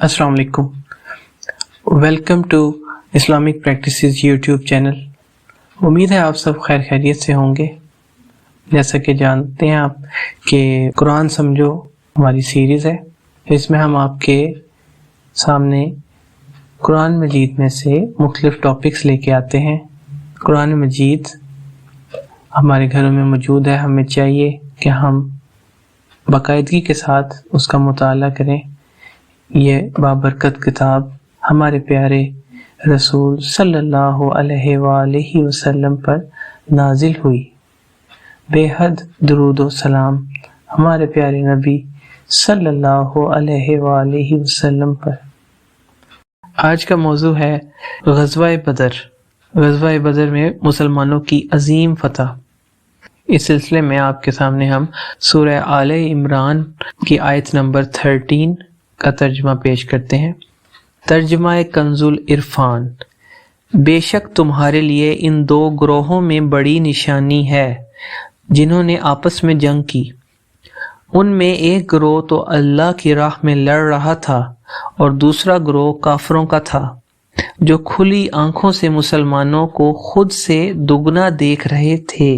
السلام علیکم، welcome to Islamic practices YouTube channel. امید ہے آپ سب خیر خیریت سے ہوں گے۔ جیسا کہ جانتے ہیں آپ کہ قرآن سمجھو ہماری سیریز ہے، اس میں ہم آپ کے سامنے قرآن مجید میں سے مختلف ٹاپکس لے کے آتے ہیں۔ قرآن مجید ہمارے گھروں میں موجود ہے، ہمیں چاہیے کہ ہم باقاعدگی کے ساتھ اس کا مطالعہ کریں۔ یہ بابرکت کتاب ہمارے پیارے رسول صلی اللہ علیہ وآلہ وسلم پر نازل ہوئی۔ بے حد درود و سلام ہمارے پیارے نبی صلی اللہ علیہ وآلہ وسلم پر۔ آج کا موضوع ہے غزوہ بدر۔ غزوہ بدر میں مسلمانوں کی عظیم فتح۔ اس سلسلے میں آپ کے سامنے ہم سورہ آل عمران کی آیت نمبر 13 کا ترجمہ پیش کرتے ہیں۔ ترجمہ کنز العرفان۔ بے شک تمہارے لیے ان دو گروہوں میں بڑی نشانی ہے جنہوں نے آپس میں جنگ کی۔ ان میں ایک گروہ تو اللہ کی راہ میں لڑ رہا تھا اور دوسرا گروہ کافروں کا تھا، جو کھلی آنکھوں سے مسلمانوں کو خود سے دگنا دیکھ رہے تھے،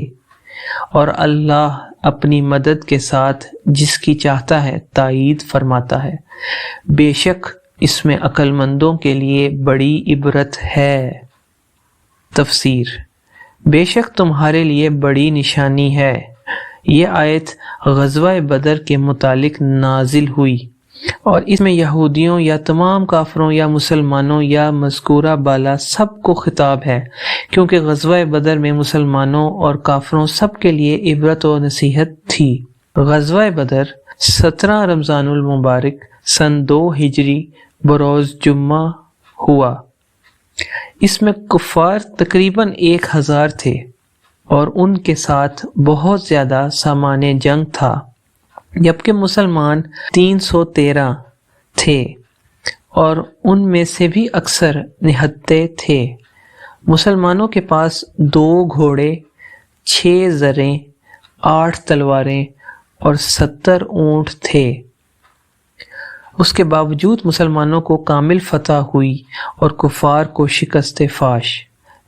اور اللہ اپنی مدد کے ساتھ جس کی چاہتا ہے تائید فرماتا ہے۔ بے شک اس میں عقل مندوں کے لیے بڑی عبرت ہے۔ تفسیر۔ بے شک تمہارے لیے بڑی نشانی ہے، یہ آیت غزوہ بدر کے متعلق نازل ہوئی، اور اس میں یہودیوں یا تمام کافروں یا مسلمانوں یا مذکورہ بالا سب کو خطاب ہے، کیونکہ غزوہ بدر میں مسلمانوں اور کافروں سب کے لیے عبرت و نصیحت تھی۔ غزوہ بدر 17 رمضان المبارک سن 2 ہجری بروز جمعہ ہوا۔ اس میں کفار تقریباً 1000 تھے اور ان کے ساتھ بہت زیادہ سامان جنگ تھا، جبکہ مسلمان 313 تھے اور ان میں سے بھی اکثر نہتے تھے۔ مسلمانوں کے پاس 2 گھوڑے، 6 زریں، 8 تلواریں اور 70 اونٹ تھے۔ اس کے باوجود مسلمانوں کو کامل فتح ہوئی اور کفار کو شکست فاش۔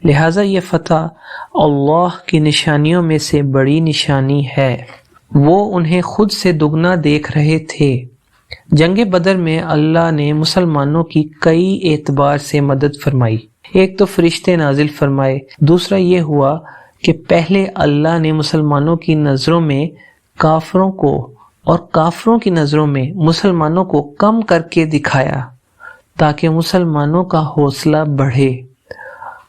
لہٰذا یہ فتح اللہ کی نشانیوں میں سے بڑی نشانی ہے۔ وہ انہیں خود سے دگنا دیکھ رہے تھے۔ جنگ بدر میں اللہ نے مسلمانوں کی کئی اعتبار سے مدد فرمائی۔ ایک تو فرشتے نازل فرمائے، دوسرا یہ ہوا کہ پہلے اللہ نے مسلمانوں کی نظروں میں کافروں کو اور کافروں کی نظروں میں مسلمانوں کو کم کر کے دکھایا، تاکہ مسلمانوں کا حوصلہ بڑھے،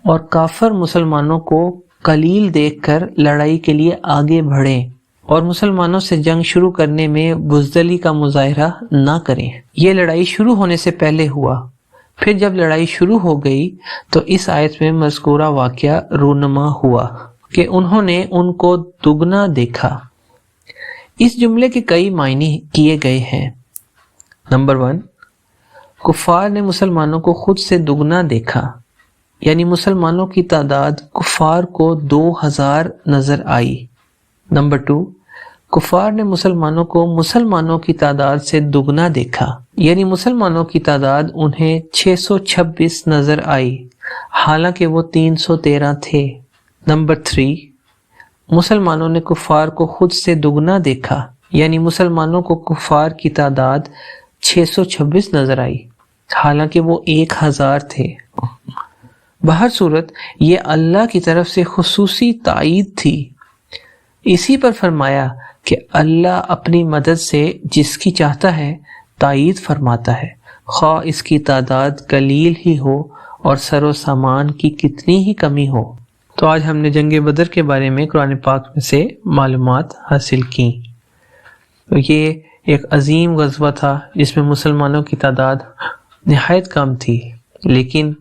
اور کافر مسلمانوں کو قلیل دیکھ کر لڑائی کے لیے آگے بڑھیں اور مسلمانوں سے جنگ شروع کرنے میں بزدلی کا مظاہرہ نہ کریں۔ یہ لڑائی شروع ہونے سے پہلے ہوا۔ پھر جب لڑائی شروع ہو گئی تو اس آیت میں مذکورہ واقعہ رونما ہوا کہ انہوں نے ان کو دگنا دیکھا۔ اس جملے کے کئی معنی کیے گئے ہیں۔ نمبر 1، کفار نے مسلمانوں کو خود سے دگنا دیکھا، یعنی مسلمانوں کی تعداد کفار کو 2000 نظر آئی۔ نمبر 2، کفار نے مسلمانوں کو مسلمانوں کی تعداد سے دگنا دیکھا، یعنی مسلمانوں کی تعداد انہیں 626 نظر آئی، حالانکہ وہ 313 تھے۔ نمبر 3، مسلمانوں نے کفار کو خود سے دگنا دیکھا، یعنی مسلمانوں کو کفار کی تعداد 626 نظر آئی، حالانکہ وہ 1000 تھے۔ بہر صورت یہ اللہ کی طرف سے خصوصی تائید تھی۔ اسی پر فرمایا کہ اللہ اپنی مدد سے جس کی چاہتا ہے تائید فرماتا ہے، خواہ اس کی تعداد قلیل ہی ہو اور سر و سامان کی کتنی ہی کمی ہو۔ تو آج ہم نے جنگ بدر کے بارے میں قرآن پاک میں سے معلومات حاصل کی۔ تو یہ ایک عظیم غزوہ تھا جس میں مسلمانوں کی تعداد نہایت کم تھی، لیکن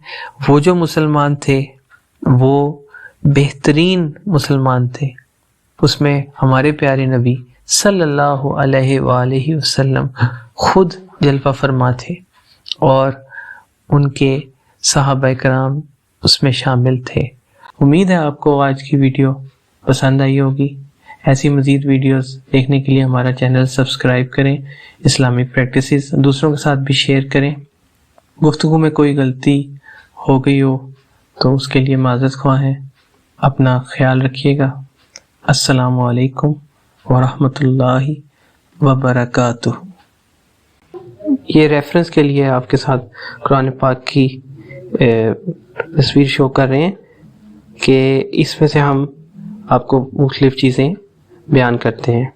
وہ جو مسلمان تھے وہ بہترین مسلمان تھے۔ اس میں ہمارے پیارے نبی صلی اللہ علیہ وآلہ وسلم خود جلوہ فرما تھے، اور ان کے صحابہ کرام اس میں شامل تھے۔ امید ہے آپ کو آج کی ویڈیو پسند آئی ہوگی۔ ایسی مزید ویڈیوز دیکھنے کے لیے ہمارا چینل سبسکرائب کریں، اسلامک پریکٹسز دوسروں کے ساتھ بھی شیئر کریں۔ گفتگو میں کوئی غلطی ہو گئی ہو تو اس کے لیے معذرت خواہ ہیں. اپنا خیال رکھیے گا. السلام علیکم ورحمۃ اللہ وبرکاتہ. یہ ریفرنس کے لیے آپ کے ساتھ قرآن پاک کی تصویر شو کر رہے ہیں کہ اس میں سے ہم آپ کو مختلف چیزیں بیان کرتے ہیں.